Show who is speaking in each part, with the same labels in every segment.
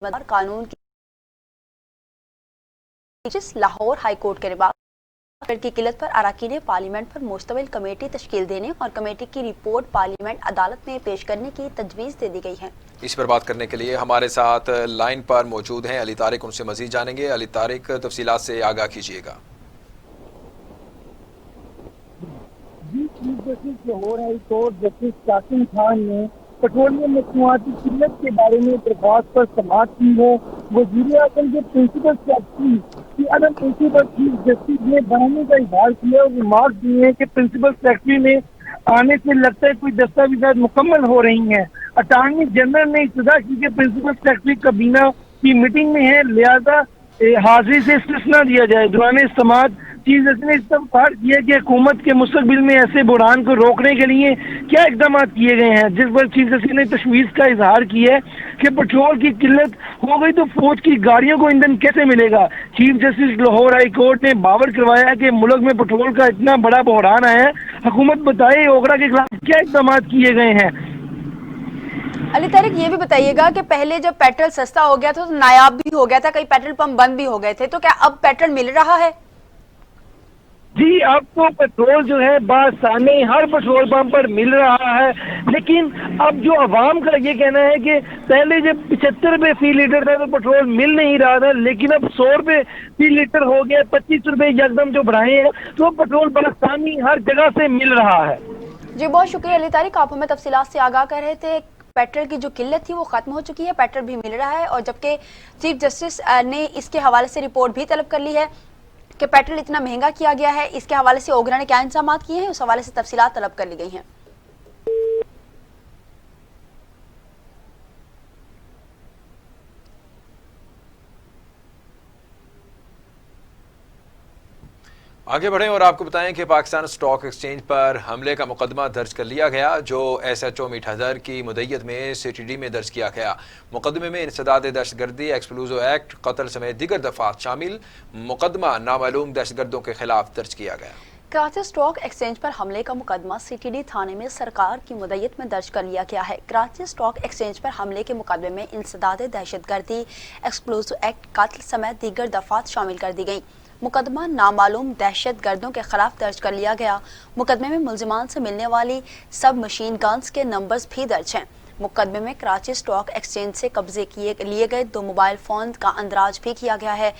Speaker 1: मदार कानून की Lahore high court के रिबाब की किल्लत पर अरकान पार्लियामेंट पर मुश्तमिल कमेटी तश्कील देने और कमेटी की रिपोर्ट पार्लियामेंट अदालत में पेश करने की तजवीज़ दे दी गई है।
Speaker 2: इस पर बात करने के लिए हमारे साथ लाइन पर मौजूद हैं अली तारिक, उनसे मजीद जानेंगे। अली तारिक, तफसीलात से आगाह कीजिएगा।
Speaker 3: Chief justice Lahore high court justice Qasim Khan ने पेट्रोलियम मसनूआत की किल्लत के बारे में दरख्वास्त पर समाअत की है। वज़ीर-ए-आज़म के प्रिंसिपल सेक्रेटरी की अदम पेशी पर चीफ जस्टिस ने बयानी का इजहार किया और रिमार्क दिए हैं कि प्रिंसिपल सेक्रेटरी ने आने से लगता है कोई दस्तावेजात मुकम्मल हो रही हैं। अटॉर्नी जनरल ने इत्तदा की कि प्रिंसिपल सेक्रेटरी काबीना की मीटिंग में है, लिहाजा हाजिरी से इस्तिस्ना दिया जाए। दौरान समाअत चीफ जस्टिस ने इस्तफार किया कि हुकूमत के मुस्तकबिल में ऐसे बुरान को रोकने के लिए क्या इकदाम किए गए हैं, जिस पर चीफ जस्टिस ने तशवीश का इजहार किया है कि पेट्रोल की किल्लत हो गई तो फौज की गाड़ियों को ईंधन कैसे मिलेगा। Chief justice Lahore high court ने बावर करवाया कि मुल्क में पेट्रोल का इतना बड़ा बहरान आया है, हुकूमत बताए ओगरा के खिलाफ क्या इकदाम किए गए हैं।
Speaker 1: अली तारिक, ये भी बताइएगा कि पहले जब पेट्रोल सस्ता हो गया था तो नायाब भी हो गया था, कई पेट्रोल पंप बंद भी हो गए थे, तो क्या अब पेट्रोल मिल रहा है?
Speaker 3: जी, अब तो पेट्रोल जो है बासाने हर पेट्रोल पंप पर मिल रहा है, लेकिन अब जो अवाम का ये कहना है कि पहले जब 75 रुपए फी लीटर था तो पेट्रोल मिल नहीं रहा था, लेकिन अब 100 रुपए फी लीटर हो गया, 25 रुपए यकदम जो बढ़ाए हैं तो पेट्रोल बासानी हर जगह से मिल रहा है।
Speaker 1: जी, बहुत शुक्रिया अली तारिक, आप हमें तफसीलात से आगाह कर रहे थे। पेट्रोल की जो किल्लत थी वो खत्म हो चुकी है, पेट्रोल भी मिल रहा है, और जबकि चीफ जस्टिस ने इसके हवाले से रिपोर्ट भी तलब कर ली है कि पेट्रोल इतना महंगा किया गया है, इसके हवाले से ओगरा ने क्या इंतजाम किए हैं, उस हवाले से तफसीलात तलब कर ली गई हैं।
Speaker 2: आगे बढ़ें और आपको बताएं कि पाकिस्तान स्टॉक एक्सचेंज पर हमले का मुकदमा दर्ज कर लिया गया, जो SHO मीठाधर की मुद्दत में CTD में दर्ज किया गया। मुकदमे में इंसदाद दहशतगर्दी, एक्सप्लोजिव एक्ट, कत्ल समेत दीगर दफात शामिल। मुकदमा नामालूम दहशतगर्दों के खिलाफ दर्ज किया गया।
Speaker 1: कराची स्टॉक एक्सचेंज पर हमले का मुकदमा CTD थाने में सरकार की मुद्दत में दर्ज कर लिया गया है। कराची स्टॉक एक्सचेंज पर हमले के मुकदमे में इंसदाद दहशतगर्दी, एक्सप्लोजिव एक्ट, कत्ल समेत दीगर दफात शामिल कर दी गई। मुकदमा नामालूम दहशत गर्दों के खिलाफ दर्ज कर लिया गया। मुकदमे में मुलजिमान से मिलने वाली सब मशीन गन्स के नंबर्स भी दर्ज हैं। मुकदमे में कराची स्टॉक एक्सचेंज से कब्जे लिए गए 2 मोबाइल फोन का अंदराज भी किया गया है।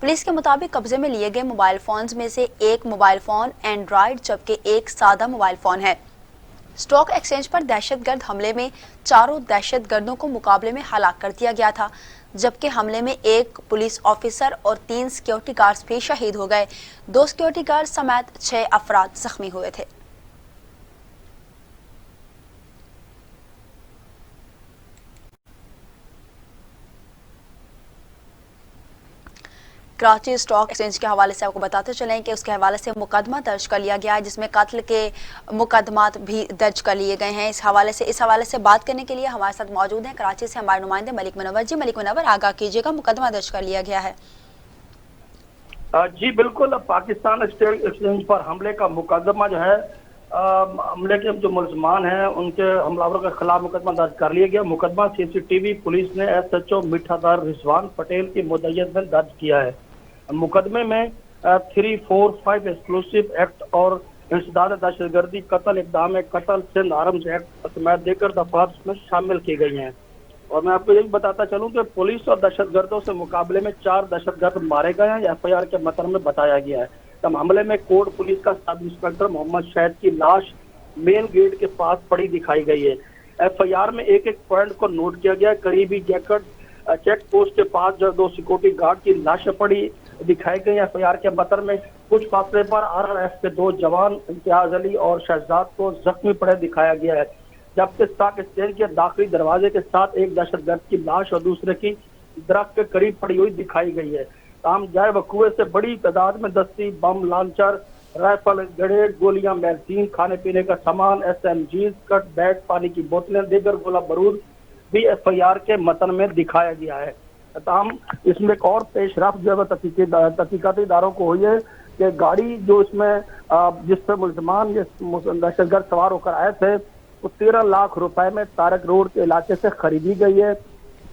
Speaker 1: पुलिस के मुताबिक कब्जे में लिए गए मोबाइल फोन में से एक मोबाइल फोन एंड्रॉयड जबकि एक सादा मोबाइल फोन है। स्टॉक एक्सचेंज पर दहशतगर्द हमले में 4 दहशतगर्दों को मुकाबले में हलाक कर दिया गया था, जबकि हमले में 1 पुलिस ऑफिसर और 3 सिक्योरिटी गार्ड्स भी शहीद हो गए। 2 सिक्योरिटी गार्ड समेत 6 अफराद जख्मी हुए थे। कराची स्टॉक एक्सचेंज के हवाले से आपको बताते चलें कि उसके हवाले से मुकदमा दर्ज कर लिया गया है, जिसमें कत्ल के मुकदमात भी दर्ज कर लिए गए हैं। इस हवाले से बात करने के लिए हमारे साथ मौजूद हैं कराची से हमारे नुमाइंदे मलिक मुनव्वर जी। मलिक मुनव्वर, आगाह कीजिएगा, मुकदमा दर्ज कर लिया गया है।
Speaker 4: जी बिल्कुल, पाकिस्तान स्टॉक एक्सचेंज पर हमले का मुकदमा जो है, हमले के जो मुलजमान हैं उनके हमलावरों के खिलाफ मुकदमा दर्ज कर लिया गया। मुकदमा CCTV पुलिस ने SHO मीठाधर रिजवान पटेल की मुद्दत में दर्ज किया है। मुकदमे में 345 एक्सप्लोसिव एक्ट और इंसदाद दहशतगर्दी, कत्ल, इक़दाम कत्ल, सिंध आर्म्स एक्ट समेत देकर दफात में शामिल की गई हैं। और मैं आपको यही बताता चलूं कि पुलिस और दहशतगर्दों से मुकाबले में 4 दहशतगर्द मारे गए हैं, FIR के मतन में बताया गया है। तब हमले में कोर्ट पुलिस का सब इंस्पेक्टर मोहम्मद शहद की लाश मेन गेट के पास पड़ी दिखाई गई है। FIR में एक पॉइंट को नोट किया गया। करीबी चेक पोस्ट के पास जो 2 सिक्योरिटी गार्ड की लाशें पड़ी दिखाई गई। FIR के मतन में कुछ फासले पर RRF के 2 जवान इम्तियाज अली और शहजाद को जख्मी पड़े दिखाया गया है, जबकि स्टॉक एक्सचेंज के दाखिली दरवाजे के साथ एक दहशतगर्द की लाश और दूसरे की दरख्त के करीब पड़ी हुई दिखाई गई है। ताम जाए वकुए से बड़ी तादाद में दस्ती, बम, लांचर, राइफल, ग्रेनेड, गोलियां, मैगजीन, खाने पीने का सामान, SMGs, कट बैग, पानी की बोतलें, दीगर गोला बारूद भी FIR के मतन में दिखाया गया है। ताम इसमें एक और पेशरफ जो है तहकीकाती इदारों को हुई है कि गाड़ी जो इसमें जिस पर मुलजमान दहशतगर्द सवार होकर आए थे वो 13 लाख रुपए में तारक रोड के इलाके से खरीदी गई है।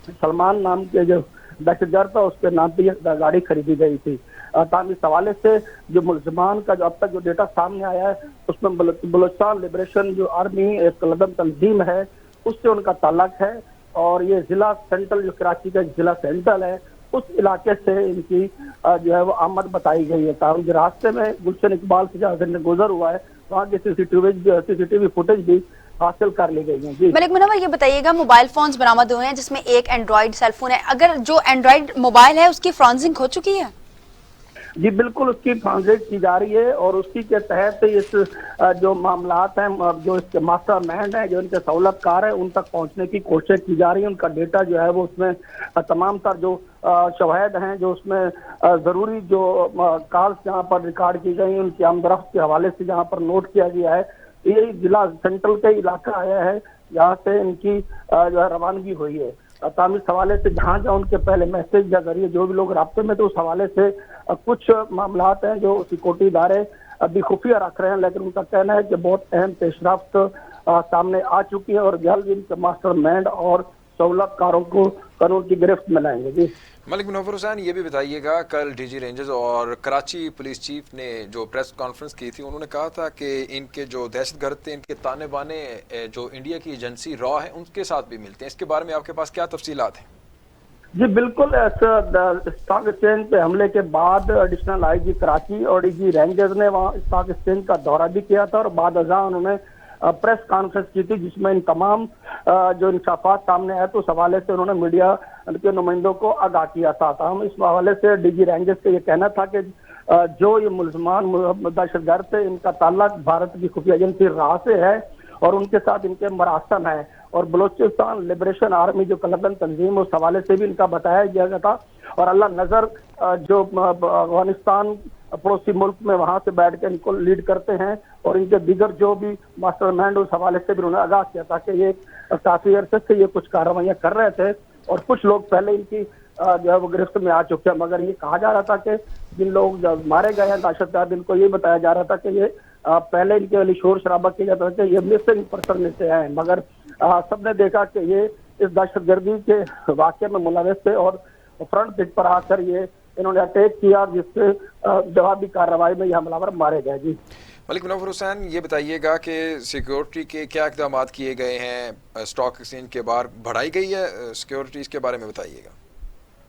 Speaker 4: सलमान नाम के जो दहशतगर्द था उसके नाम पे ये गाड़ी खरीदी गई थी। ताकि इस हवाले से जो मुलजमान का जो अब तक जो डेटा सामने आया है उसमें बलूचिस्तान लिबरेशन जो आर्मी एक लदम तंजीम है उससे उनका ताल्लुक है और ये जिला सेंट्रल जो कराची का जिला सेंट्रल है उस इलाके से इनकी जो है वो आमद बताई गई है। ताकि रास्ते में गुलशन इकबाल से जहाँ से गुजर हुआ है वहाँ की सीसीटीवी फुटेज भी हासिल कर ली गई है। जी
Speaker 1: मलिक मुनव्वर, ये बताइएगा मोबाइल फोन्स बरामद हुए हैं जिसमें एक एंड्रॉइड सेलफोन है, अगर जो एंड्रॉइड मोबाइल है उसकी फ्रॉन्जिंग हो चुकी है?
Speaker 4: जी बिल्कुल, उसकी फॉरेंसिक की जा रही है और उसी के तहत इस जो मामलात हैं जो इसके मास्टर माइंड हैं जो इनके सहूलतकार हैं उन तक पहुंचने की कोशिश की जा रही है। उनका डेटा जो है वो उसमें तमाम तर जो शवाहिद हैं जो उसमें जरूरी जो कॉल्स जहाँ पर रिकॉर्ड की गई उनकी आमदरफ्त के हवाले से जहाँ पर नोट किया गया है ये जिला सेंट्रल का इलाका आया है जहाँ से इनकी जो है रवानगी हुई है। ताम इस हवाले से जहाँ जहाँ उनके पहले मैसेज के जरिए जो भी लोग राब्ते में थे उस हवाले से कुछ मामलात हैं जो सिक्योरिटी इदारे अभी खुफिया रख रहे हैं, लेकिन उनका कहना है कि बहुत अहम पेशरफ्त सामने आ चुकी है और जल्द इनके मास्टर माइंड और सहूलतकारों को कानून की गिरफ्त में लाएंगे। जी
Speaker 2: मलिक मुनव्वर हुसैन, ये भी बताइएगा, कल डीजी रेंजर्स और कराची पुलिस चीफ ने जो प्रेस कॉन्फ्रेंस की थी उन्होंने कहा था कि इनके जो दहशतगर्द थे इनके ताने बाने जो इंडिया की एजेंसी रॉ है उनके साथ भी मिलते हैं, इसके बारे में आपके पास क्या तफसीलात हैं?
Speaker 4: जी बिल्कुल, स्टॉक एक्सचेंज पे हमले के बाद एडिशनल आईजी कराची और डीजी रेंजर्स ने वहाँ स्टॉक एक्सचेंज का दौरा भी किया था और बाद अज़ां उन्होंने प्रेस कॉन्फ्रेंस की थी जिसमें इन तमाम जो इंसाफात सामने आए तो उस हवाले से उन्होंने मीडिया के नुमाइंदों को आगाह किया था। हम इस हवाले से डीजी रेंजर्स का ये कहना था कि जो ये मुलजमान दहशतगर्द थे इनका ताल्लुक भारत की खुफिया एजेंसी राह से है और उनके साथ इनके मरासम है और बलूचिस्तान लिबरेशन आर्मी जो कलबन तंजीम उस हवाले से भी इनका बताया गया था और अल्लाह नजर जो अफगानिस्तान पड़ोसी मुल्क में वहां से बैठ के इनको लीड करते हैं और इनके दीगर जो भी मास्टर माइंड उस हवाले से भी उन्होंने आगाह किया था कि ये काफी अरसे से ये कुछ कार्रवाइयां कर रहे थे और कुछ लोग पहले इनकी जो है वो गिरफ्त में आ चुके हैं, मगर ये कहा जा रहा था कि जिन लोग मारे गए हैं दहशतगर्द इनको ये बताया जा रहा था कि ये पहले इनके लिए शोर शराबा किया जाता था कि ये मिसिंग पर्सन में से हैं, मगर सबने देखा कि ये इस दहशतगर्दी के वाक़े में मुलविस थे और फ्रंट पेज पर आकर ये इन्होंने अटैक किया जिससे जवाबी कार्रवाई में ये हमलावर मारे गए। जी
Speaker 2: मलिक मुनव्वर हुसैन, ये बताइएगा कि सिक्योरिटी के क्या इक़दाम किए गए हैं, स्टॉक एक्सचेंज के बाहर बढ़ाई गई है सिक्योरिटी, इसके बारे में बताइएगा।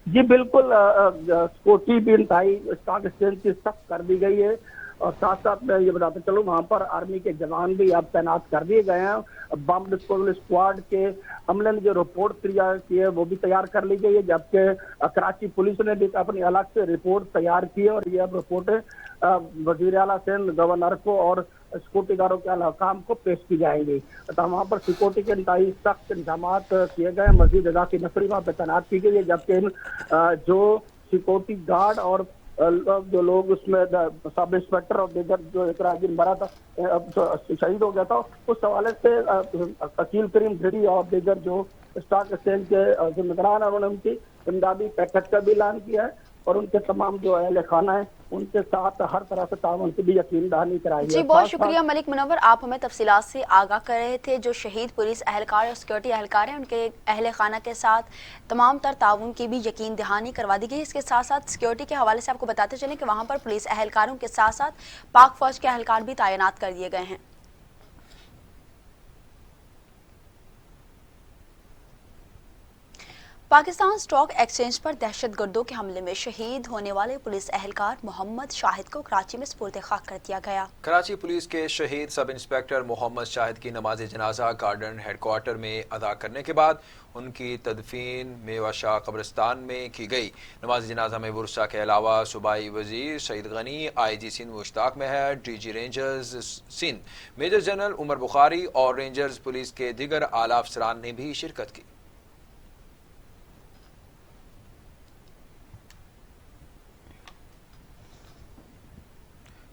Speaker 4: जी बिल्कुल, सिक्योरिटी भी इंतहाई स्टॉक एक्सचेंज की सख्त कर दी गई है और साथ साथ मैं ये बताता चलूँ वहाँ पर आर्मी के जवान भी अब तैनात कर दिए गए हैं। बम डिस्पोजल स्क्वाड के अमले ने जो रिपोर्ट तैयार की है वो भी तैयार कर ली गई है, जबकि कराची पुलिस ने भी अपनी अलग से रिपोर्ट तैयार की है और ये अब रिपोर्ट वजीर आला सिंध, गवर्नर को और सिक्योरिटी इदारों के अहकाम को पेश की जाएंगी। तो वहाँ पर सिक्योरिटी के इंतहाई सख्त इंतजाम किए गए, मजीद इजाफी नफरी वहाँ पे तैनात की गई है, जबकि जो सिक्योरिटी गार्ड और जो लोग उसमें सब इंस्पेक्टर और दीगर जो एक राहगीर मरा था शहीद हो गया था उस हवाले से अकील करीम भिड़ी और दीगर जो स्टॉक एक्सचेंज के जिम्मेदार हैं उन्होंने उनकी इमदादी पैकेज का भी ऐलान किया है और उनके तमाम जो अहल खाना है उनके साथ हर तरह से ताउन की भी यकीन दहानी कराई।
Speaker 1: जी बहुत शुक्रिया मलिक मुनव्वर, आप हमें तफसीलात से आगाह कर रहे थे। जो शहीद पुलिस एहलकार और सिक्योरिटी एहलकार हैं उनके अहल खाना के साथ तमाम तर ताउन की भी यकीन दहानी करवा दी गई। इसके साथ साथ सिक्योरिटी के हवाले से आपको बताते चलें कि वहाँ पर पुलिस एहलकारों के साथ साथ पाक फौज के एहलकार भी तैनात कर दिए गए हैं। पाकिस्तान स्टॉक एक्सचेंज पर दहशतगर्दों के हमले में शहीद होने वाले पुलिस एहलकार मोहम्मद शाहिद को कराची में सुपुर्द खाक कर दिया गया।
Speaker 2: कराची पुलिस के शहीद सब इंस्पेक्टर मोहम्मद शाहिद की नमाज जनाजा गार्डन हेडक्वार्टर में अदा करने के बाद उनकी तदफीन मेवाशाह कब्रिस्तान में की गई। नमाज जनाजा में बुरसा के अलावा सूबाई वजीर Saeed Ghani, IG Sindh Mushtaq Mehar, DG rangers Sindh major general Umar Bukhari और रेंजर्स पुलिस के दीगर आला अफसरान ने भी शिरकत की।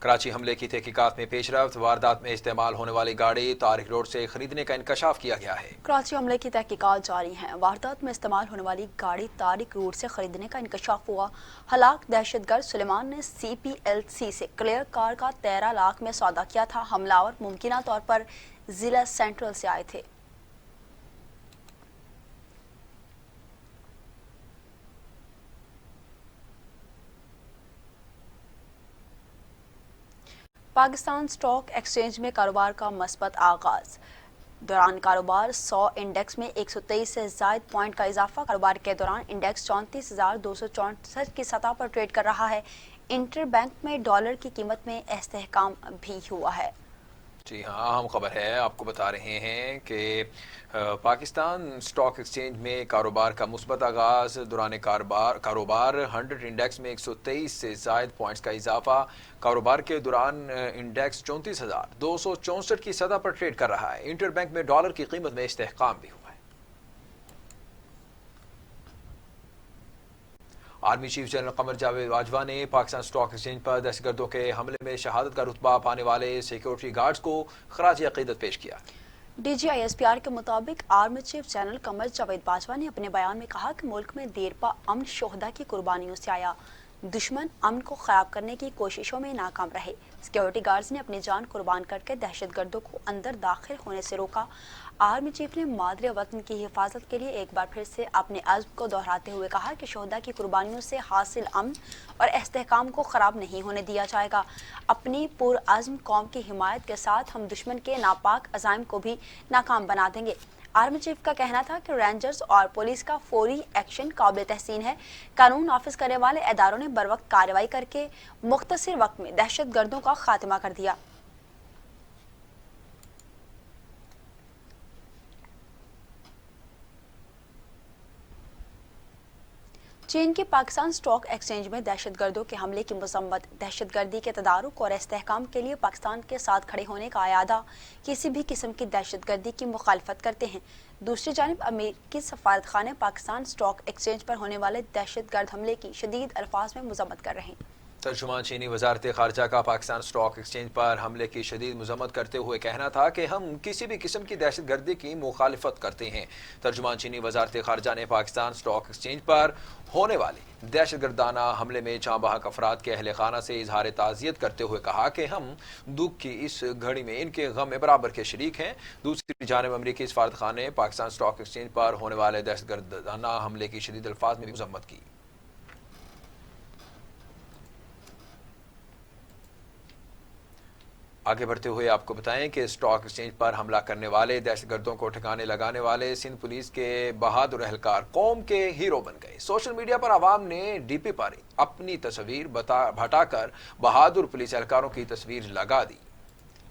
Speaker 2: कराची हमले की तहकीकात में पेशरफ्त, वारदात में इस्तेमाल होने वाली गाड़ी तारिक रोड से खरीदने का इंकशाफ किया गया है। कराची हमले की तहकीकात जारी हैं। वारदात में इस्तेमाल होने वाली गाड़ी तारिक रोड से खरीदने का इंकशाफ हुआ। हलाक दहशतगर्द सुलेमान ने CPLC से क्लियर कार का 13 लाख में सौदा किया था। हमलावर मुमकिना तौर पर जिला सेंट्रल से आए थे।
Speaker 1: पाकिस्तान स्टॉक एक्सचेंज में कारोबार का मस्बत आगाज। दौरान कारोबार 100 इंडेक्स में 123 से ज़ायद पॉइंट का इजाफा। कारोबार के दौरान इंडेक्स 34,264 की सतह पर ट्रेड कर रहा है। इंटर बैंक में डॉलर की कीमत में इस्तेहकाम भी हुआ है।
Speaker 2: जी हाँ, अहम खबर है। आपको बता रहे हैं कि पाकिस्तान स्टॉक एक्सचेंज में कारोबार का मुस्बत आगाज। दौरान कारोबार 100 इंडेक्स में 123 से ज़ायद पॉइंट्स का इजाफा। कारोबार के दौरान इंडेक्स 34,264 की सतह पर ट्रेड कर रहा है। इंटर बैंक में डॉलर की कीमत में इस्तेहकाम भी हुआ है। Army chief general Qamar Javed Bajwa ने पाकिस्तान स्टॉक एक्सचेंज पर दहशतगर्दों के हमले में शहादत का रुतबा पाने वाले सिक्योरिटी गार्ड्स को खराज अकीदत पेश किया।
Speaker 1: DGISPR के मुताबिक army chief general Qamar Javed Bajwa ने अपने बयान में कहा कि मुल्क में देरपा अमन शोहदा की कुर्बानियों से आया। दुश्मन अमन को खराब करने की कोशिशों में नाकाम रहे। सिक्योरिटी गार्ड्स ने अपनी जान कुर्बान करके दहशतगर्दों को अंदर दाखिल होने से रोका। आर्मी चीफ ने मादरे वतन की हिफाजत के लिए एक बार फिर से अपने अज़्म को दोहराते हुए कहा कि शोहदा की कुर्बानियों से हासिल अमन और इस्तेहकाम को ख़राब नहीं होने दिया जाएगा। अपनी पुरअज़्म कौम की हिमायत के साथ हम दुश्मन के नापाक अज़ाइम को भी नाकाम बना देंगे। आर्मी चीफ का कहना था कि रेंजर्स और पुलिस का फौरी एक्शन काबिल तहसीन है। कानून नाफिज करने वाले इदारों ने बरवक्त कार्रवाई करके मुख्तसर वक्त में दहशतगर्दों का खात्मा कर दिया। चीन के पाकिस्तान स्टॉक एक्सचेंज में दहशतगर्दों के हमले की मजम्मत। दहशतगर्दी के तदारुक और इस्तेहकाम के लिए पाकिस्तान के साथ खड़े होने का आयादा किसी भी किस्म की दहशतगर्दी की मुखालफत करते हैं। दूसरी जानिब अमेरिकी सफारत खाने पाकिस्तान स्टॉक एक्सचेंज पर होने वाले दहशतगर्द हमले की शदीद अल्फाज में मजम्मत कर रहे हैं।
Speaker 2: तर्जुमान चीनी वजारत खारजा का पाकिस्तान स्टॉक एक्सचेंज पर हमले की शदीद मजम्मत करते हुए कहना था कि हम किसी भी किस्म की दहशतगर्दी की मुखालिफत करते हैं। तर्जुमान चीनी वजारत खारजा ने पाकिस्तान स्टॉक एक्सचेंज पर होने वाले दहशतगर्दाना हमले में जाँ बहक अफराद के अहल खाना से इजहार ताज़ियत करते हुए कहा कि हम दुख की इस घड़ी में इनके गम में बराबर के शरीक हैं। दूसरी जानिब अमरीकी सफारत खाने पाकिस्तान स्टॉक एक्सचेंज पर होने वाले दहशतगर्दाना हमले की शदीद अल्फाज में भी मजम्मत की। आगे बढ़ते हुए आपको बताएं कि स्टॉक एक्सचेंज पर हमला करने वाले दहशतगर्दों को ठिकाने लगाने वाले सिंध पुलिस के बहादुर एहलकार कौम के हीरो बन गए। सोशल मीडिया पर आवाम ने डीपी पर अपनी तस्वीर हटाकर बहादुर पुलिस एहलकारों की तस्वीर लगा दी।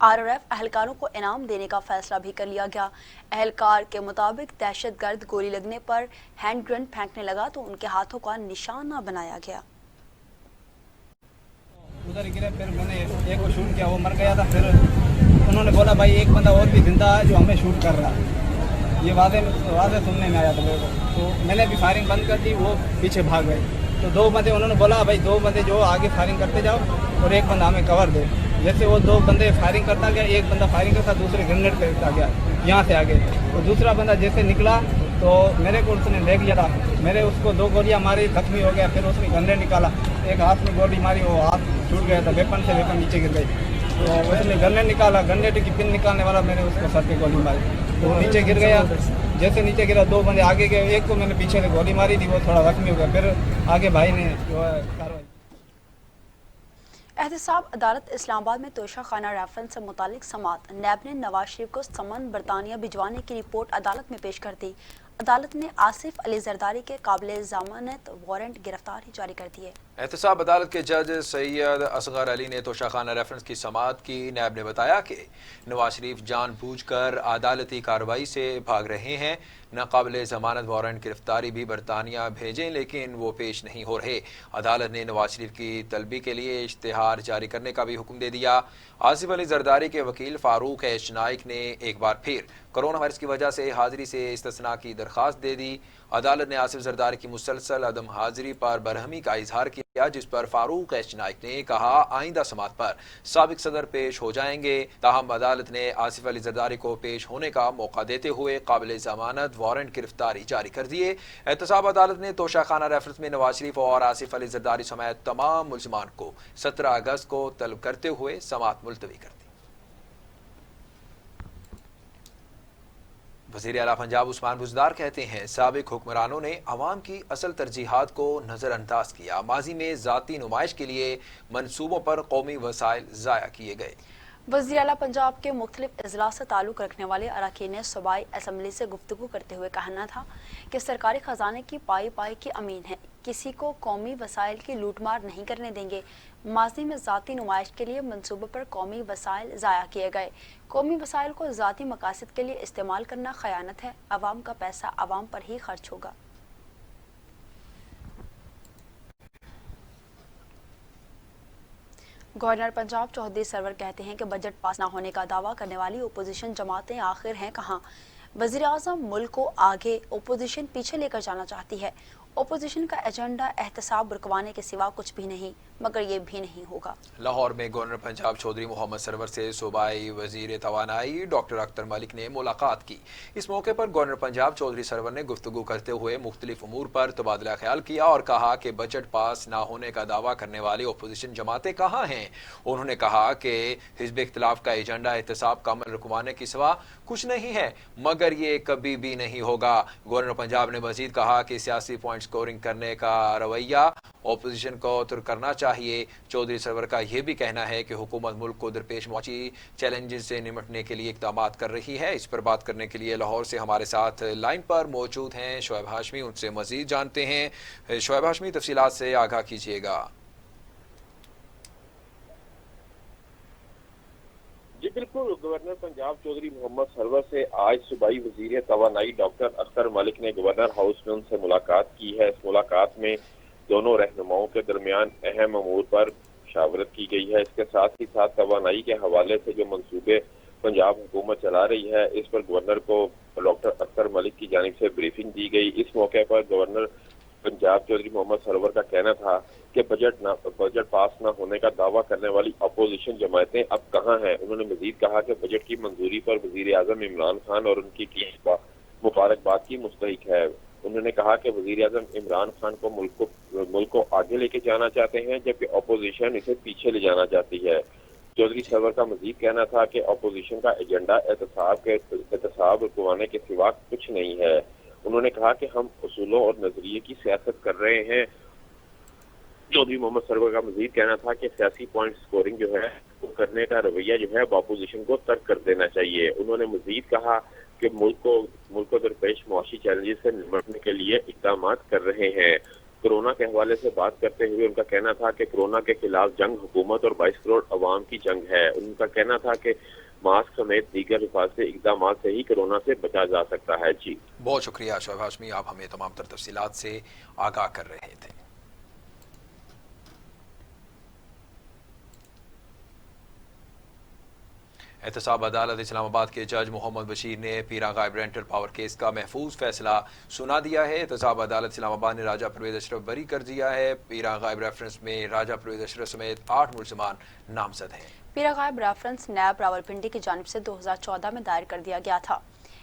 Speaker 1: RRF एहलकारों को इनाम देने का फैसला भी कर लिया गया। एहलकार के मुताबिक दहशतगर्द गोली लगने पर हैंड ग्रेनेड फेंकने लगा तो उनके हाथों का निशाना बनाया गया।
Speaker 5: उधर गिरे, फिर मैंने एक को शूट किया, वो मर गया था। फिर उन्होंने बोला भाई एक बंदा और भी जिंदा है जो हमें शूट कर रहा है। ये वादे सुनने में आया था लोगों को, तो मैंने भी फायरिंग बंद कर दी। वो पीछे भाग गए तो दो बंदे, उन्होंने बोला भाई दो बंदे जो आगे फायरिंग करते जाओ और एक बंदा हमें कवर दे। जैसे वो दो बंदे फायरिंग करता गया, एक बंदा फायरिंग करता, दूसरे ग्रेनेड करता गया यहाँ से आगे। तो दूसरा बंदा जैसे निकला तो मेरे को उसने देख लिया था। मेरे उसको दो गोलियां मारी, जख्मी हो गया। फिर उसने ग्रेनेड निकाला, एक हाथ में गोली मारी, वो हाथ छूट गया था। वेपन से वेपन नीचे गिर गई। तो उसने ग्रेनेड निकाला, ग्रेनेड की पिन निकालने वाला मैंने उसको सर पे गोली मारी तो वो नीचे गिर गया। जैसे नीचे गिरा दो बंदे आगे गए, एक को मैंने पीछे से गोली मारी थी, वो थोड़ा जख्मी हो गया। फिर आगे भाई ने जो है कार्रवाई।
Speaker 1: एहतसाब अदालत इस्लामाबाद में तोशा खाना राइफल से मुतालिक समात। नैब ने नवाज शरीफ को समन बरतानिया भिजवाने की रिपोर्ट अदालत में पेश कर दी। अदालत ने आसिफ अली जरदारी के काबिल जमानत वारंट गिरफ्तारी जारी कर दी है।
Speaker 2: एहतसाब अदालत के जज सैयद असगर अली ने तोशाखाना रेफरेंस की समाअत की। नैब ने बताया कि नवाज शरीफ जानबूझकर अदालती कार्रवाई से भाग रहे हैं। नाकाबिल जमानत वारंट गिरफ्तारी भी बरतानिया भेजें लेकिन वो पेश नहीं हो रहे। अदालत ने नवाज शरीफ की तलबी के लिए इश्तिहार जारी करने का भी हुक्म दे दिया। आसिफ अली जरदारी के वकील फारूक एच नाइक ने एक बार फिर कोरोना वायरस की वजह से हाजिरी से इस्तिस्ना की दरख्वास्त दे दी। अदालत ने आसिफ जरदारी की मुसलसल अदम हाजिरी पर बरहमी का इजहार किया, जिस पर फारूक एच नाइक ने कहा आइंदा समात पर साबिक सदर पेश हो जाएंगे। ताहम अदालत ने आसिफ अली जरदारी को पेश होने का मौका देते हुए काबिल जमानत वारंट गिरफ्तारी जारी कर दिए। एहतसाब अदालत ने तोशाखाना रेफरेंस में नवाज शरीफ और आसिफ अली जरदारी समेत तमाम मुल्ज़िमान को 17 अगस्त को तलब करते हुए समात मुलतवी कर दी। वज़ीर आला पंजाब उस्मान बुज़दार कहते हैं साबिक हुक्मरानों ने अवाम की असल तरजीहात को नज़रअंदाज किया। माजी में ज़ाती नुमाइश के लिए मंसूबों पर कौमी वसाइल ज़ाया किए गए।
Speaker 1: वज़ीर आला पंजाब के मुख्तलिफ अजला से ताल्लुक़ रखने वाले अरकान ने सूबाई असम्बली से गुफ्तगू करते हुए कहना था कि सरकारी ख़जाने की पाई पाई की अमीन है, किसी को कौमी वसाइल की लूटमार नहीं करने देंगे। माजी में ज़ाती नुमाइश के लिए मनसूबों पर कौमी वसाइल ज़ाया किए गए। कौमी वसाइल को ज़ाती मकासद के लिए इस्तेमाल करना खयानत है। अवाम का पैसा अवाम पर ही खर्च होगा। गवर्नर पंजाब चौधरी सरवर कहते हैं कि बजट पास न होने का दावा करने वाली अपोजिशन जमातें आखिर हैं कहाँ। वज़ीर आज़म मुल्क को आगे, अपोजिशन पीछे लेकर जाना चाहती है। अपोजिशन का एजेंडा एहतसाब रुकवाने के सिवा कुछ भी नहीं, मगर ये भी नहीं होगा।
Speaker 2: लाहौर में गवर्नर पंजाब चौधरी मोहम्मद सरवर से सूबाई वजीर तवानाई डॉक्टर अख्तर मलिक ने मुलाकात की। इस मौके पर गवर्नर पंजाब चौधरी सरवर ने गुफ्तगू करते हुए मुख्तलिफ उमूर पर तबादला ख्याल किया और कहा कि बजट पास ना होने का दावा करने वाली अपोजिशन जमातें कहाँ हैं। उन्होंने कहा कि हिज़्ब इख्तिलाफ का एजेंडा एहतसाब का अमल रुकवाने के सिवा कुछ नहीं है, मगर ये कभी भी नहीं होगा। गवर्नर पंजाब ने मजीद कहा कि सियासी पॉइंट स्कोरिंग करने का रवैया अपोजिशन को तुर्क करना चाहिए। चौधरी सरवर का यह भी कहना है कि हुकूमत मुल्क को दरपेश मौजूदा चैलेंजेस से निपटने के लिए इक़दाम कर रही है। इस पर बात करने के लिए लाहौर से हमारे साथ लाइन पर मौजूद हैं शोएब हाशमी, उनसे मजीद जानते हैं। शोएब हाशमी, तफसीलात से आगाह कीजिएगा।
Speaker 6: जी बिल्कुल, गवर्नर पंजाब चौधरी मोहम्मद सरवर से आज सूबाई वजीर तवानाई डॉक्टर अख्तर मलिक ने गवर्नर हाउस में उनसे मुलाकात की है। इस मुलाकात में दोनों रहनुमाओं के दरमियान अहम अमूर पर मुशावरत की गई है। इसके साथ ही साथ तवानाई के हवाले से जो मंसूबे पंजाब हुकूमत चला रही है, इस पर गवर्नर को डॉक्टर अख्तर मलिक की जानिब से ब्रीफिंग दी गई। इस मौके पर गवर्नर पंजाब चौधरी मोहम्मद सरवर का कहना था कि बजट पास न होने का दावा करने वाली अपोजिशन जमातें अब कहाँ हैं। उन्होंने मजीद कहा कि बजट की मंजूरी पर वजीर आजम इमरान खान और उनकी टीम मुबारकबाद की मुस्तहिक है। उन्होंने कहा कि वजीर आजम इमरान खान को मुल्क को आगे लेके जाना चाहते हैं, जबकि अपोजिशन इसे पीछे ले जाना चाहती है। चौधरी सरवर का मजीद कहना था कि अपोजिशन का एजेंडा एहतसाब रुकवाने के सिवा कुछ नहीं है। उन्होंने कहा कि हम उसूलों और नजरिए की सियासत कर रहे हैं। चौधरी मोहम्मद सरवर का मजीद कहना था कि सियासी पॉइंट स्कोरिंग जो है वो करने का रवैया जो है अपोजिशन को तर्क कर देना चाहिए। उन्होंने मजीद कहा कि मुल्क को दरपेश मुआशी चैलेंजेस से निपटने के लिए इक़दाम कर रहे हैं। कोरोना के हवाले से बात करते हुए उनका कहना था कि कोरोना के खिलाफ जंग हुकूमत और 22 करोड़ अवाम की जंग है। उनका कहना था कि मास्क समेत दीगर हिफाजती इक़दाम से ही कोरोना से बचा जा सकता है। जी
Speaker 2: बहुत शुक्रिया शोएब हाशमी, आप हमें तमाम तर तफसीलात से आगाह कर रहे थे। एहतसाब अदालत इस्लामाबाद के जज मोहम्मद बशीर ने पीरा गायब रेंटल पावर केस का महफूज फैसला सुना दिया है। एहतसाब अदालत इस्लामाबाद ने राजा परवेज अशरफ बरी कर दिया है। पीरा गायब रेफरेंस में राजा परवेज अशरफ समेत 8 मुल्ज़िमान नामजद हैं।
Speaker 1: पीरा गायब रेफरेंस नैब रावलपिंडी की जानिब से 2014 में दायर कर दिया गया था।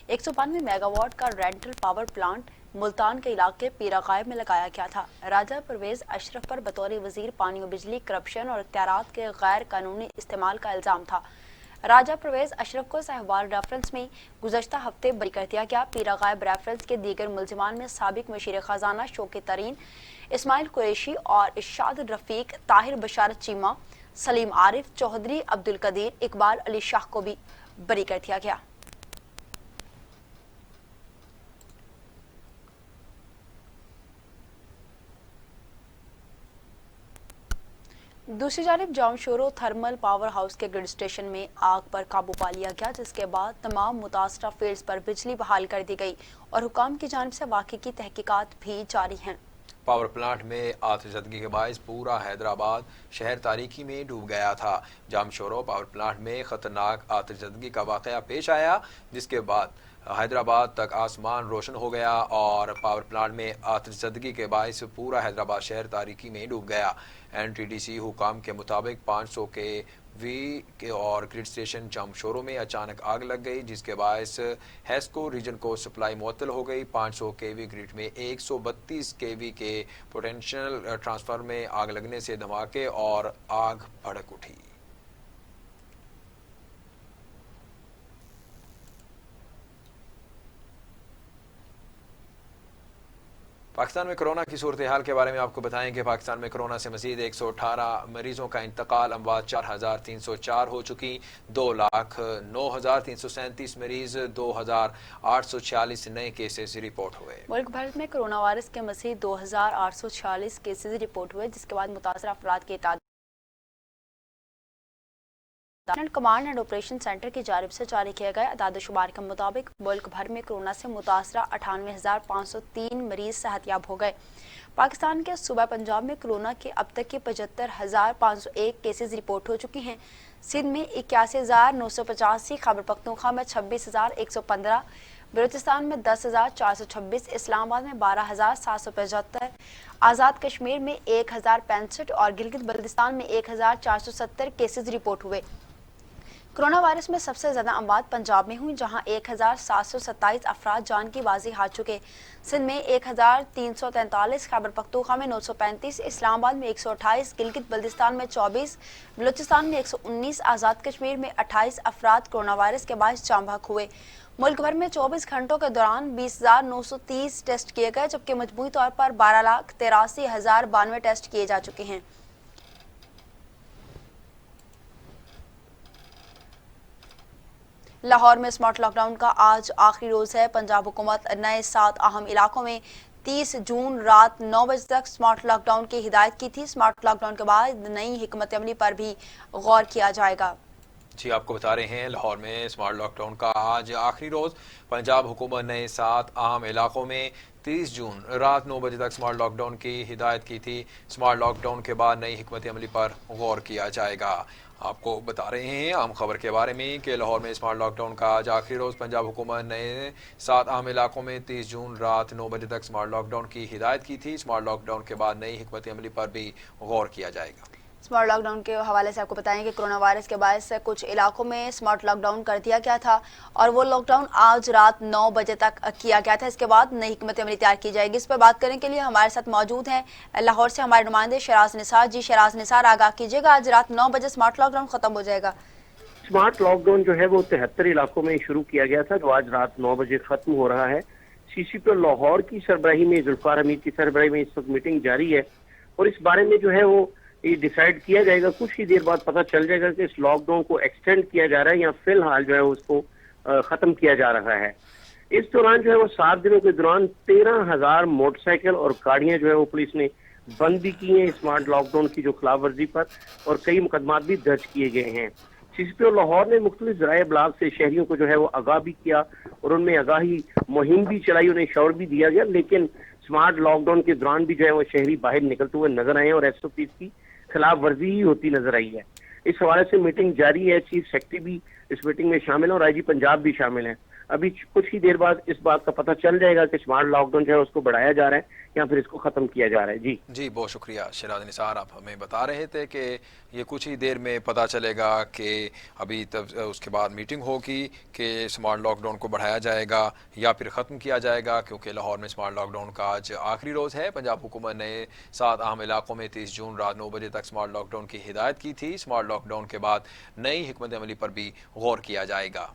Speaker 1: 192 मेगावाट का रेंटल पावर प्लांट मुल्तान के इलाके पीरा गायब में लगाया गया था। राजा परवेज अशरफ पर बतौर वजीर पानी और बिजली करप्शन और इख्तियारात के गैर कानूनी इस्तेमाल का इल्जाम था। राजा परवेज अशरफ को साहिवाल रेफरेंस में गुज़श्ता हफ्ते बरी कर दिया गया। पीरा गायब रेफरेंस के दीगर मुल्ज़िमान में साबिक मशीर खजाना शौकत तरीन, इस्माइल कुरैशी और इरशाद रफीक, ताहिर बशारत चीमा, सलीम आरिफ चौधरी, अब्दुल कदीर, इकबाल अली शाह को भी बरी कर दिया गया। दूसरी जानिब जामशोरो थर्मल पावर हाउस के ग्रिड स्टेशन में आग पर काबू पा लिया गया, जिसके बाद तमाम मुतासरा फील्ड्स पर बिजली बहाल कर दी गई और हुकाम की जानिब से वाक़े की तहकीकात भी जारी हैं।
Speaker 2: पावर प्लांट में आतिशज़दगी के बायस पूरा हैदराबाद शहर तारीकी में डूब गया था। जामशोरो पावर प्लांट में खतरनाक आतिशज़दगी का वाक़या पेश आया, जिसके बाद हैदराबाद तक आसमान रोशन हो गया और पावर प्लांट में आतिशज़दगी के बायस पूरा हैदराबाद शहर तारीकी में डूब गया। NTDC हुकाम के मुताबिक 500 kV और ग्रिड स्टेशन जामशोरो में अचानक आग लग गई, जिसके बायस हेस्को रीजन को सप्लाई मुअत्तल हो गई। 500 kV ग्रिड में 132 kV के पोटेंशियल ट्रांसफर में आग लगने से धमाके और आग भड़क उठी। पाकिस्तान में कोरोना की सूरत हाल के बारे में आपको बताएं कि पाकिस्तान में कोरोना से मजीद 118 मरीजों का इंतकाल, अमवात 4304 हो चुकी, 2,09,337 मरीज, 2,846 नए केसेस रिपोर्ट हुए।
Speaker 1: मुल्क भर में कोरोना वायरस के मजीद 2,846 केसेज रिपोर्ट हुए, जिसके बाद मुतासर अफराद की तादाद national command and operation centre की जानिब से जारी किए गए अदाद शुमार के मुताबिक मुल्क भर में कोरोना से मुतासरा 98,503 मरीज सेहतयाब हो गए। पाकिस्तान के सूबा पंजाब में कोरोना के अब तक के 75,501 केसेस रिपोर्ट हो चुकी हैं। सिंध में 81,985, खैबर पख्तूनख्वा में 26,115, बलूचिस्तान में 10,426, इस्लामाबाद में 12,775, आज़ाद कश्मीर में 1,065 और गिलगित बल्तिस्तान में 1,470 केसेस रिपोर्ट हुए। कोरोना वायरस में सबसे ज़्यादा अमवात पंजाब में हुई, जहां 1,727 अफराद जान की बाजी हार चुके। सिंध में 1,343, खैबर पख्तूनख्वा में 935, इस्लामाबाद में 128, गिलगित बल्तिस्तान में 24, बलूचिस्तान में 119, आज़ाद कश्मीर में 28 अफराद कोरोना वायरस के बाद जाम बहक हुए। मुल्क भर में 24 घंटों के दौरान 20,930 टेस्ट किए गए, जबकि मजमूई तौर पर 12,83,092 टेस्ट किए जा चुके हैं। लाहौर में स्मार्ट लॉकडाउन का आज आखिरी रोज है। पंजाब हुकूमत नए 7 अहम इलाकों में 30 जून रात 9 बजे तक स्मार्ट लॉकडाउन की हिदायत की थी। स्मार्ट लॉकडाउन के बाद नई हिकमत अमली पर भी गौर किया जाएगा।
Speaker 2: जी, आपको बता रहे हैं लाहौर में स्मार्ट लॉकडाउन का आज आखिरी रोज। पंजाब हुकूमत ने 7 अहम इलाकों में 30 जून रात 9 बजे तक स्मार्ट लॉकडाउन की हिदायत की थी। स्मार्ट लॉकडाउन के बाद नई हिकमत अमली पर गौर किया जाएगा। आपको बता रहे हैं अहम खबर के बारे में कि लाहौर में स्मार्ट लॉकडाउन का आज आखिरी रोज। पंजाब हुकूमत ने 7 अहम इलाकों में 30 जून रात 9 बजे तक स्मार्ट लॉकडाउन की हिदायत की थी। स्मार्ट लॉकडाउन के बाद नई हिकमत अमली पर भी गौर किया जाएगा।
Speaker 1: स्मार्ट लॉकडाउन के हवाले से आपको बताएं कि कोरोना वायरस के बायस कुछ इलाकों में स्मार्ट लॉकडाउन कर दिया गया था और वो लॉकडाउन आज रात 9 बजे तक किया गया था। इसके बाद नई हिकमत अमली तैयार की जाएगी। इस पर बात करने के लिए हमारे साथ मौजूद हैं लाहौर से हमारे नुमाइंदे शराज निसार। जी शराज निसार, आगाह कीजिएगा, आज रात 9 बजे स्मार्ट लॉकडाउन खत्म हो जाएगा।
Speaker 7: स्मार्ट लॉकडाउन जो है वो 73 इलाकों में शुरू किया गया था, जो आज रात 9 बजे खत्म हो रहा है। सीसीपी लाहौर की सरबराही में, जुल्फार हमीद की सरबराही में इस वक्त मीटिंग जारी है और इस बारे में जो है वो ये डिसाइड किया जाएगा। कुछ ही देर बाद पता चल जाएगा कि इस लॉकडाउन को एक्सटेंड किया जा रहा है या फिलहाल जो है उसको खत्म किया जा रहा है। इस दौरान जो है वो 7 दिनों के दौरान 13,000 मोटरसाइकिल और गाड़ियां जो है वो पुलिस ने बंद भी की हैं स्मार्ट लॉकडाउन की जो खिलाफ वर्जी पर, और कई मुकदमात भी दर्ज किए गए हैं। सीसीपी लाहौर ने मुख्तलिफ ज़राए इब्लाग से शहरियों को जो है वो आगाह भी किया और उनमें आगाही मुहिम भी चलाई, उन्हें शौर भी दिया गया। लेकिन स्मार्ट लॉकडाउन के दौरान भी जो है वो शहरी बाहर निकलते हुए नजर आए और SOPs की खिलाफ वर्जी ही होती नजर आई है। इस हवाले से मीटिंग जारी है। चीफ सेक्रेटरी भी इस मीटिंग में शामिल है और IG पंजाब भी शामिल है। अभी कुछ ही देर बाद इस बात का पता चल जाएगा कि स्मार्ट लॉकडाउन जो है उसको बढ़ाया जा रहा है या फिर इसको खत्म किया जा रहा है। जी
Speaker 2: बहुत शुक्रिया शराज निसार, आप हमें बता रहे थे कि ये कुछ ही देर में पता चलेगा कि अभी तब उसके बाद मीटिंग होगी कि स्मार्ट लॉकडाउन को बढ़ाया जाएगा या फिर ख़त्म किया जाएगा, क्योंकि लाहौर में स्मार्ट लॉकडाउन का आज आखिरी रोज़ है। पंजाब हुकूमत ने 7 अहम इलाकों में 30 जून रात 9 बजे तक स्मार्ट लॉकडाउन की हिदायत की थी। स्मार्ट लॉकडाउन के बाद नई हिकमत अमली पर भी गौर किया जाएगा।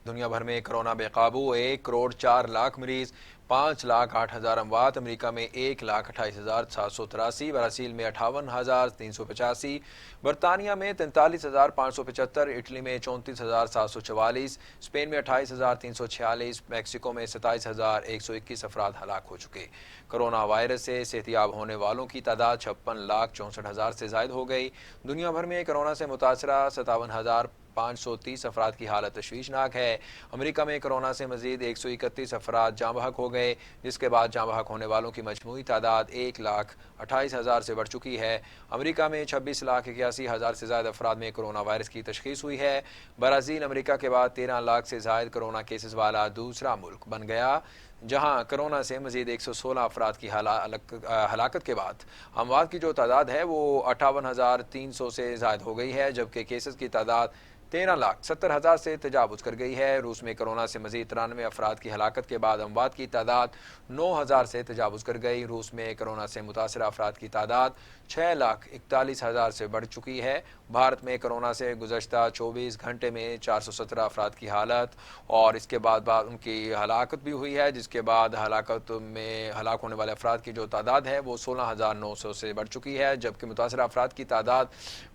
Speaker 2: दुनिया भर में कोरोना बेकाबू, 1 करोड़ 4 लाख मरीज, 5,08,000 अमवात। अमेरिका में 1,28,783, ब्राज़ील में 58,385, बरतानिया में 43,575, इटली में 34,744, स्पेन में 28,346, मैक्सिको में 27,121 अफराद हलाक हो चुके। कोरोना वायरस से सेहतियाब होने वालों की तादाद 56,64,000 से ज़ायद हो गई। दुनिया भर में कोरोना से मुतासरा 57,530 अफराद की हालत तशवीशनाक है। अमेरिका में कोरोना से मजीद 131 अफराद जाँ बहक हो गए, जिसके बाद जाँ बहक होने वालों की मजमूई तादाद 1,28,000 से बढ़ चुकी है। अमेरिका में 26,81,000 से ज़्यादा अफराद में कोरोना वायरस की तशखीस हुई है। ब्राज़ील अमेरिका के बाद 13 लाख से ज़ायद कोरोना केसेस वाला दूसरा मुल्क बन गया, जहां कोरोना से मजीद 116 अफराद की हलाकत के बाद अमवात की जो तादाद है वो 58,300 से ज़ायद हो गई है, जबकि केसेस की तादाद 13,70,000 से तजावुज़ कर गई है। रूस में कोरोना से मजीद 93 अफराद की हलाकत के बाद अमवात की तादाद 9,000 से तजावुज़ कर गई। रूस में कोरोना से मुतासर अफराद की तादाद 6,41,000 से बढ़ चुकी है। بھارت میں کورونا سے گزشتہ 24 گھنٹے میں 417 افراد کی حالت اور اس کے بعد ان کی ہلاکت بھی ہوئی ہے، جس کے بعد ہلاکت میں ہلاک ہونے والے افراد کی جو تعداد ہے وہ 16,900 سے بڑھ چکی ہے، جبکہ متاثرہ افراد کی تعداد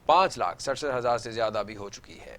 Speaker 2: 5,67,000 سے زیادہ بھی ہو چکی ہے۔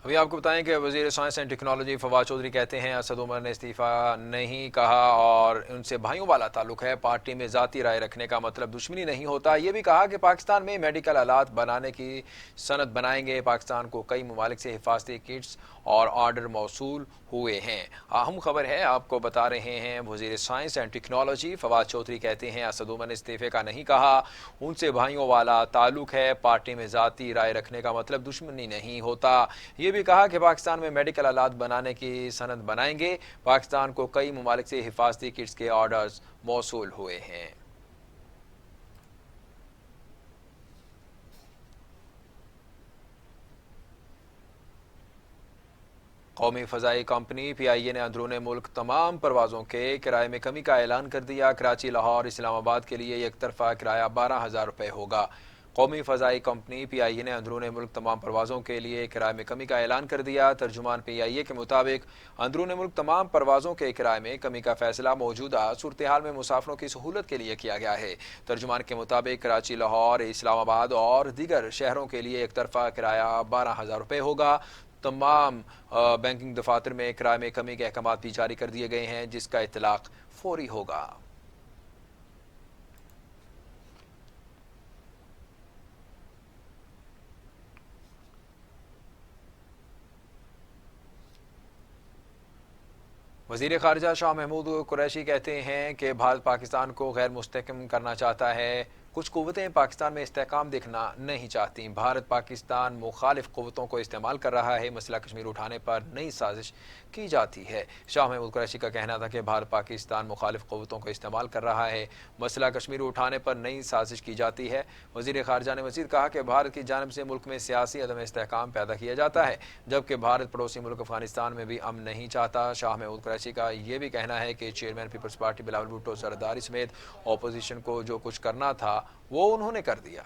Speaker 2: ابھی آپ کو بتائیں کہ وزیر science and technology Fawad Chaudhry کہتے ہیں اسد عمر نے استعفیٰ نہیں کہا اور ان سے بھائیوں والا تعلق ہے، پارٹی میں ذاتی رائے رکھنے کا مطلب دشمنی نہیں ہوتا۔ یہ بھی کہا کہ پاکستان میں میڈیکل آلات بنانے کی صنعت بنائیں گے، پاکستان کو کئی ممالک سے حفاظتی کٹس اور آرڈر موصول ہوئے ہیں۔ اہم خبر ہے، آپ کو بتا رہے ہیں، وزیر science and technology Fawad Chaudhry کہتے ہیں اسد عمر نے استعفے کا نہیں کہا، ان سے بھائیوں والا تعلق ہے، پارٹی میں ذاتی رائے رکھنے کا مطلب دشمنی نہیں ہوتا۔ یہ بھی کہا کہ پاکستان میں میڈیکل آلات بنانے کی صنعت بنائیں گے، پاکستان کو کئی ممالک سے حفاظتی کٹس کے آرڈرز موصول ہوئے ہیں۔ قومی فضائی کمپنی پی آئی اے نے اندرون ملک تمام پروازوں کے کرائے میں کمی کا اعلان کر دیا۔ کراچی، لاہور، اسلام آباد کے لیے یک طرفہ کرایہ 12,000 روپے ہوگا۔ قومی فضائی کمپنی پی آئی اے نے اندرون ملک تمام پروازوں کے لیے کرائے میں کمی کا اعلان کر دیا۔ ترجمان پی آئی اے کے مطابق اندرون ملک تمام پروازوں کے کرائے میں کمی کا فیصلہ موجودہ صورتحال میں مسافروں کی سہولت کے لیے کیا گیا ہے۔ ترجمان کے مطابق کراچی، لاہور، اسلام آباد اور دیگر شہروں کے لیے یک طرفہ کرایہ 12,000 روپے ہوگا۔ تمام بینکنگ دفاتر میں کرائے میں کمی کے احکامات بھی جاری کر دیے گئے ہیں، جس کا اطلاق فوری ہوگا۔ وزیر خارجہ شاہ محمود قریشی کہتے ہیں کہ بھارت پاکستان کو غیر مستحکم کرنا چاہتا ہے، کچھ قوتیں پاکستان میں استحکام دیکھنا نہیں چاہتی۔ بھارت پاکستان مخالف قوتوں کو استعمال کر رہا ہے، مسئلہ کشمیر اٹھانے پر نئی سازش کی جاتی ہے۔ شاہ محمود قریشی کا کہنا تھا کہ بھارت پاکستان مخالف قوتوں کو استعمال کر رہا ہے، مسئلہ کشمیر اٹھانے پر نئی سازش کی جاتی ہے۔ وزیر خارجہ نے مزید کہا کہ بھارت کی جانب سے ملک میں سیاسی عدم استحکام پیدا کیا جاتا ہے، جبکہ بھارت پڑوسی ملک افغانستان میں بھی امن نہیں چاہتا۔ شاہ محمود قریشی کا یہ بھی کہنا ہے کہ chairman Peoples Party Bilawal Bhutto Zardari سمیت اپوزیشن کو جو کچھ کرنا تھا وہ انہوں نے کر دیا۔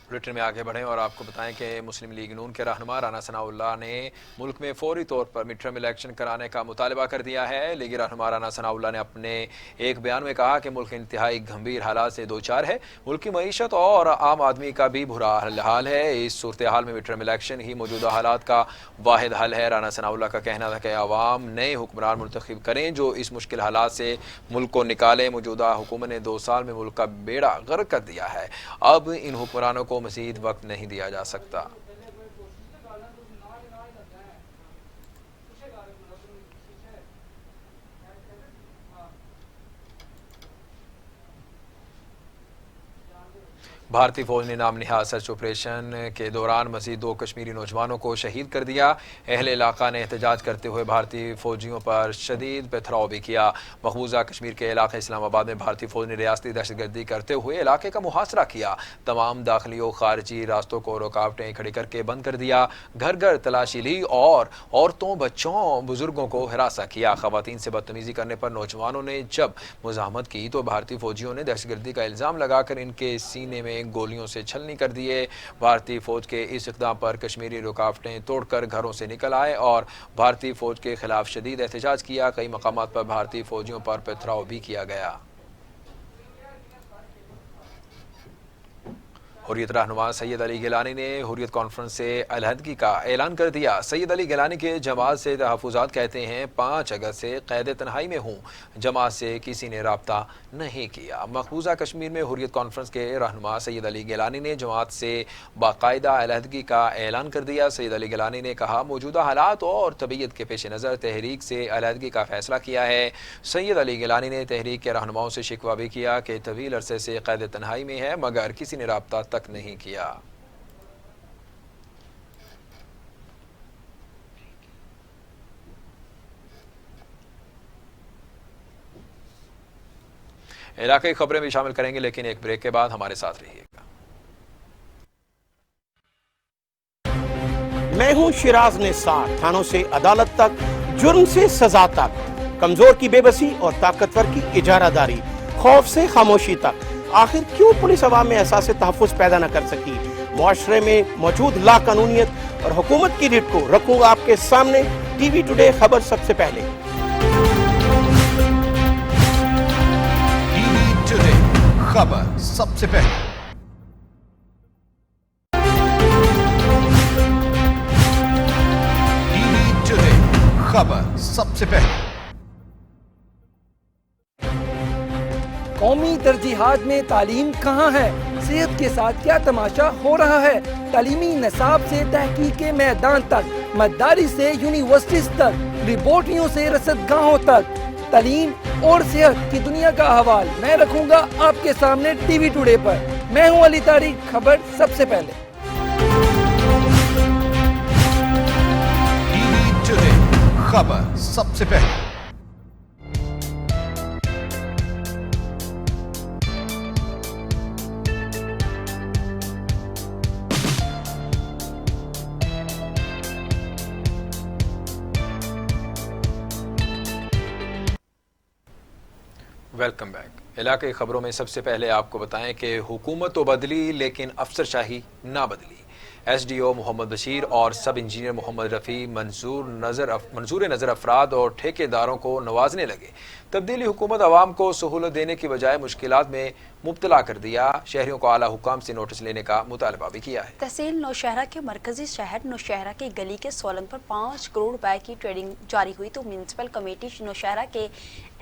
Speaker 2: بلیٹن میں آگے بڑھیں اور آپ کو بتائیں کہ مسلم لیگ نون کے رہنما رانا ثناء اللہ نے ملک میں فوری طور پر مڈ ٹرم الیکشن کرانے کا مطالبہ کر دیا ہے۔ لیگی رہنما رانا ثناء اللہ نے اپنے ایک بیان میں کہا کہ ملک انتہائی گھمبیر حالات سے دوچار ہے، ملک کی معیشت اور عام آدمی کا بھی برا حال ہے، اس صورتحال میں مڈ ٹرم الیکشن ہی موجودہ حالات کا واحد حل ہے۔ رانا ثناء اللہ کا کہنا تھا کہ عوام نئے حکمران منتخب کریں جو اس مشکل حالات سے ملک کو نکالیں۔ موجودہ حکومت نے 2 سال میں ملک کا بیڑا غرق کر دیا ہے، اب ان حکمرانوں کو مزید وقت نہیں دیا جا سکتا۔ بھارتی فوج نے نام نہاد سرچ آپریشن کے دوران مزید 2 کشمیری نوجوانوں کو شہید کر دیا۔ اہل علاقہ نے احتجاج کرتے ہوئے بھارتی فوجیوں پر شدید پتھراؤ بھی کیا۔ مقبوضہ کشمیر کے علاقے اسلام آباد میں بھارتی فوج نے ریاستی دہشت گردی کرتے ہوئے علاقے کا محاصرہ کیا، تمام داخلی و خارجی راستوں کو رکاوٹیں کھڑی کر کے بند کر دیا، گھر گھر تلاشی لی اور عورتوں، بچوں، بزرگوں کو ہراساں کیا۔ خواتین سے بدتمیزی کرنے پر نوجوانوں نے جب مزاحمت کی تو بھارتی فوجیوں نے دہشت گردی کا الزام لگا کر ان کے سینے میں گولیوں سے چھلنی کر دیے۔ بھارتی فوج کے اس اقدام پر کشمیری رکاوٹیں توڑ کر گھروں سے نکل آئے اور بھارتی فوج کے خلاف شدید احتجاج کیا۔ کئی مقامات پر بھارتی فوجیوں پر پتھراؤ بھی کیا گیا۔ حریت رہنما سید علی گیلانی نے حریت کانفرنس سے علیحدگی کا اعلان کر دیا۔ سید علی گیلانی کے جماعت سے تحفظات کہتے ہیں 5 اگست سے قید تنہائی میں ہوں، جماعت سے کسی نے رابطہ نہیں کیا۔ مقبوضہ کشمیر میں حریت کانفرنس کے رہنما سید علی گیلانی نے جماعت سے باقاعدہ علیحدگی کا اعلان کر دیا۔ سید علی گیلانی نے کہا موجودہ حالات اور طبیعت کے پیش نظر تحریک سے علیحدگی کا فیصلہ کیا ہے۔ سید علی گیلانی نے تحریک کے رہنماؤں سے شکوہ بھی کیا کہ طویل عرصے سے قید تنہائی میں ہے مگر کسی نے رابطہ تک نہیں کیا۔ इलाके की खबरें भी शामिल करेंगे, लेकिन एक ब्रेक के बाद हमारे साथ रहिएगा।
Speaker 8: मैं हूं शिराज निसार। थानों से अदालत तक, जुर्म से सजा तक, कमजोर की बेबसी और ताकतवर की इजारादारी, खौफ से खामोशी तक। आखिर क्यों पुलिस अवाम में एहसास तहफ़्फ़ुज़ पैदा न कर सकी? मुआशरे में मौजूद लाकानूनियत और हुकूमत की रिट को रखूंगा आपके सामने। टीवी टुडे खबर सबसे पहले।
Speaker 9: टीवी टुडे खबर सबसे पहले। टीवी टुडे खबर सबसे पहले।
Speaker 10: कौमी तरजीहात में तालीम कहाँ है? सेहत के साथ क्या तमाशा हो रहा है? तालीमी निसाब से तहकीक के मैदान तक, मददारी से यूनिवर्सिटीज तक, रिपोर्टियों से रसदगाहों तक, तालीम और सेहत की दुनिया का अहवाल मैं रखूंगा आपके सामने टीवी टुडे पर। मैं हूं अली तारिक, खबर सबसे पहले।
Speaker 9: टीवी टुडे खबर सबसे पहले।
Speaker 2: Welcome back. इलाके की खबरों में सबसे पहले आपको बताएं कि हुकूमत तो बदली लेकिन अफसरशाही ना बदली। एसडीओ मोहम्मद बशीर और सब इंजीनियर मोहम्मद रफ़ी मंजूर नज़र अफराद और ठेकेदारों को नवाजने लगे। तब्दीली हुकूमत आवाम को सहूलत देने की बजाय मुश्किलात में मुब्तला कर दिया। शहरियों को आला हुकाम से नोटिस लेने का मुतालबा भी किया है।
Speaker 1: तहसील नौशहरा के मरकजी शहर नौशहरा की गली के सोलन पर 5 करोड़ रुपए की ट्रेडिंग जारी हुई तो म्यूनसिपल कमेटी नौशहरा के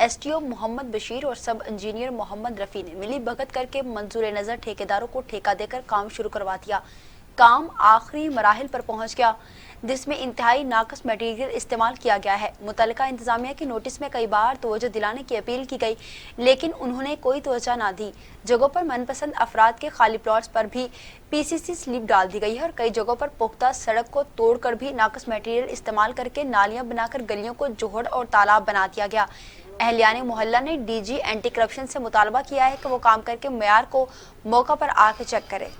Speaker 1: एसडीओ मोहम्मद बशीर और सब इंजीनियर मोहम्मद रफ़ी ने मिली भगत करके मंजूर नज़र ठेकेदारों को ठेका देकर काम शुरू करवा दिया। काम आखिरी मराहिल पर पहुंच गया, जिसमें इंतहाई नाकस मटेरियल इस्तेमाल किया गया है। मुतल्लिका इंतजामिया की नोटिस में कई बार तवज्जो दिलाने की अपील की गई, लेकिन उन्होंने कोई तवज्जो ना दी। जगहों पर मनपसंद अफराद के खाली प्लॉट्स पर भी पीसीसी स्लिप डाल दी गई है और कई जगहों पर पुख्ता सड़क को तोड़कर भी नाकस मटेरियल इस्तेमाल करके नालियां बनाकर गलियों को जोहड़ और तालाब बना दिया गया। अहलियाने मोहल्ला ने डीजी एंटी करप्शन से मुतालबा किया है कि वो काम करके मेयार को मौका पर आके चेक करे।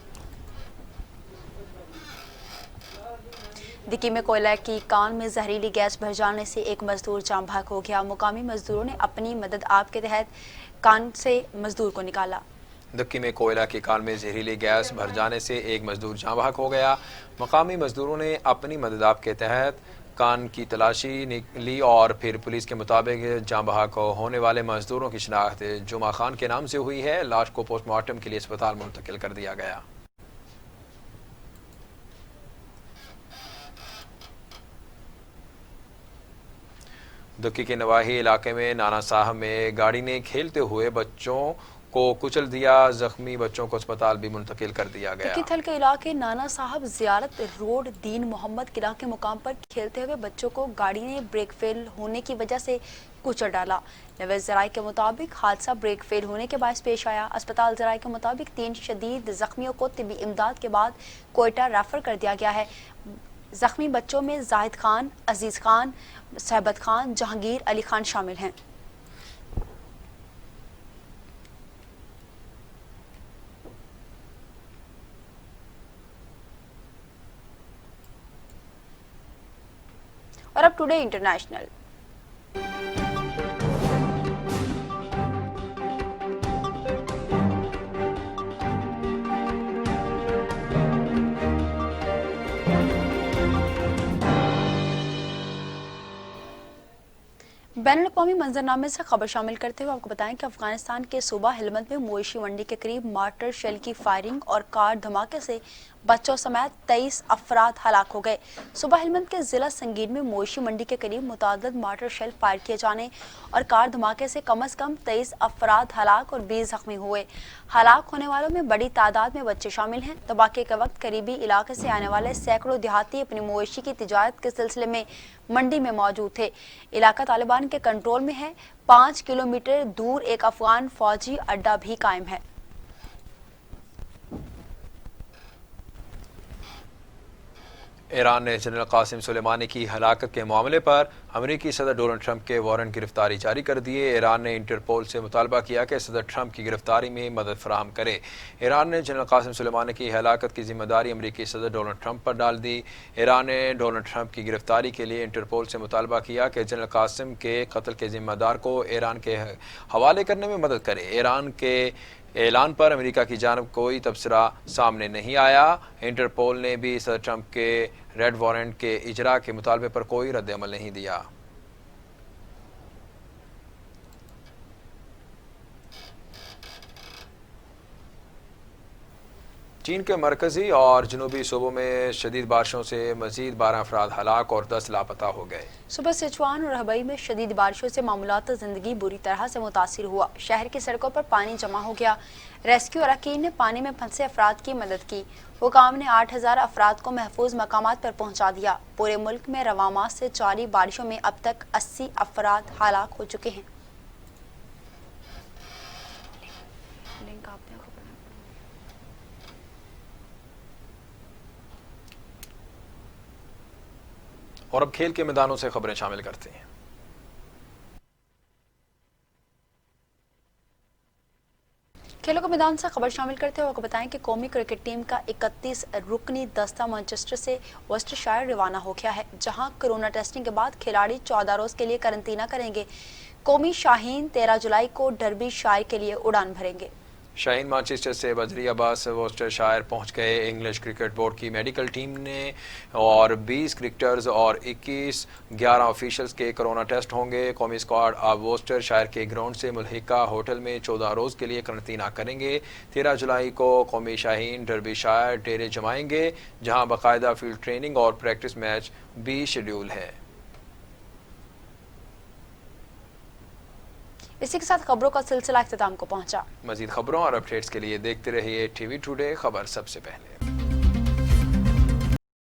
Speaker 1: दिक्की में कोयला की कान में जहरीली गैस भर जाने से एक मजदूर जाम भाग हो गया। मुकामी मजदूरों ने अपनी मदद आप के तहत कान से मजदूर को निकाला।
Speaker 2: दिक्की में कोयला की कान में जहरीली गैस भर जाने से एक मजदूर जाम भाग हो गया। मुकामी मजदूरों ने अपनी मदद आप के तहत कान की तलाशी ली और फिर पुलिस के मुताबिक जाम बहक होने वाले मजदूरों की शिनाख्त जुमा खान के नाम से हुई है। लाश को पोस्टमार्टम के लिए अस्पताल मुंतकिल कर दिया गया। दुक्की के नवाही इलाके में नाना साहब में गाड़ी ने खेलते हुए बच्चों को कुचल दिया। जख्मी बच्चों को अस्पताल भी मुंतकिल कर दिया गया।
Speaker 1: दुक्की थल के इलाके नाना साहब जियारत रोड दीन मोहम्मद किला के मुकाम पर खेलते हुए बच्चों को गाड़ी ने ब्रेक फेल होने की वजह से कुचल डाला। नवेज जराये के मुताबिक हादसा ब्रेक फेल होने के बायस पेश आया। अस्पताल जराये के मुताबिक 3 शदीद जख्मियों को तिब्बी इमदाद के बाद कोयटा रेफर कर दिया गया है। जख्मी बच्चों में जाहिद खान, अजीज खान, सहबत खान, जहांगीर अली खान शामिल हैं। और अब टुडे इंटरनेशनल। बैनुल-अक़वामी मंजरनामे से खबर शामिल करते हुए आपको बताएं कि अफगानिस्तान के सूबा हेलमंद में मोएशी मंडी के करीब मार्टर शेल की फायरिंग और कार धमाके से बच्चों समेत 23 अफराद हलाक हो गए। सूबा हेलमंद के जिला संगीन में मोएशी मंडी के करीब मुतादद मार्टर शेल फायर किए जाने और कार धमाके से कम से कम 23 अफराद हलाक और 20 जख्मी हुए। हलाक होने वालों में बड़ी तादाद में बच्चे शामिल हैं। धमाके के वक्त करीबी इलाके से आने वाले सैकड़ों देहाती अपनी मोएशी की तिजारत के सिलसिले में मंडी में मौजूद थे। इलाका तालिबान के कंट्रोल में है। 5 किलोमीटर दूर एक अफगान फौजी अड्डा भी कायम है।
Speaker 2: ایران نے جنرل قاسم سلیمانی کی ہلاکت کے معاملے پر امریکی صدر ڈونلڈ ٹرمپ کے وارنٹ گرفتاری جاری کر دیے۔ ایران نے انٹرپول سے مطالبہ کیا کہ صدر ٹرمپ کی گرفتاری میں مدد فراہم کرے۔ ایران نے جنرل قاسم سلیمانی کی ہلاکت کی ذمہ داری امریکی صدر ڈونلڈ ٹرمپ پر ڈال دی۔ ایران نے ڈونلڈ ٹرمپ کی گرفتاری کے لیے انٹرپول سے مطالبہ کیا کہ جنرل قاسم کے قتل کے ذمہ دار کو ایران کے حوالے کرنے میں مدد کرے۔ ایران کے اعلان پر امریکہ کی جانب کوئی تبصرہ سامنے نہیں آیا۔ انٹرپول نے بھی صدر ٹرمپ کے ریڈ وارنٹ کے اجرا کے مطالبے پر کوئی رد عمل نہیں دیا۔ چین کے مرکزی اور جنوبی صوبوں میں شدید بارشوں سے مزید 12 افراد ہلاک اور 10 لاپتہ ہو گئے۔
Speaker 1: صبح سچوان اور ہبئی میں شدید بارشوں سے معمولات زندگی بری طرح سے متاثر ہوا۔ شہر کی سڑکوں پر پانی جمع ہو گیا۔ ریسکیو اراکین نے پانی میں پھنسے افراد کی مدد کی۔ حکام نے 8000 افراد کو محفوظ مقامات پر پہنچا دیا۔ پورے ملک میں رواں ماہ سے جاری بارشوں میں اب تک 80 افراد ہلاک ہو چکے ہیں۔
Speaker 2: اور اب کھیل کے میدانوں سے خبریں شامل کرتے ہیں۔
Speaker 1: کھیلوں کے میدان سے خبر شامل کرتے ہوئے آپ کو بتائیں کہ قومی کرکٹ ٹیم کا 31 رکنی دستہ مانچسٹر سے وسٹرشائر روانہ ہو گیا ہے، جہاں کورونا ٹیسٹنگ کے بعد کھلاڑی 14 روز کے لیے قرنطینہ کریں گے۔ قومی شاہین 13 جولائی کو ڈربی شائر کے لیے اڑان بھریں گے۔
Speaker 2: شاہین مانچسٹر سے بدری عباس وسٹرشائر پہنچ گئے۔ انگلش کرکٹ بورڈ کی میڈیکل ٹیم نے اور 20 کرکٹرز اور 11 آفیشلز کے کورونا ٹیسٹ ہوں گے۔ قومی اسکواڈ اب وسٹرشائر کے گراؤنڈ سے ملحقہ ہوٹل میں 14 روز کے لیے قرنطینہ کریں گے۔ 13 جولائی کو قومی شاہین ڈربی شائر ڈیرے جمائیں گے، جہاں باقاعدہ فیلڈ ٹریننگ اور پریکٹس میچ بھی شیڈول ہے۔
Speaker 1: اسی کے ساتھ خبروں کا سلسلہ اختتام کو پہنچا۔
Speaker 2: مزید خبروں اور اپڈیٹس کے لیے دیکھتے رہیے ٹی وی ٹوڈے، خبر سب سے پہلے۔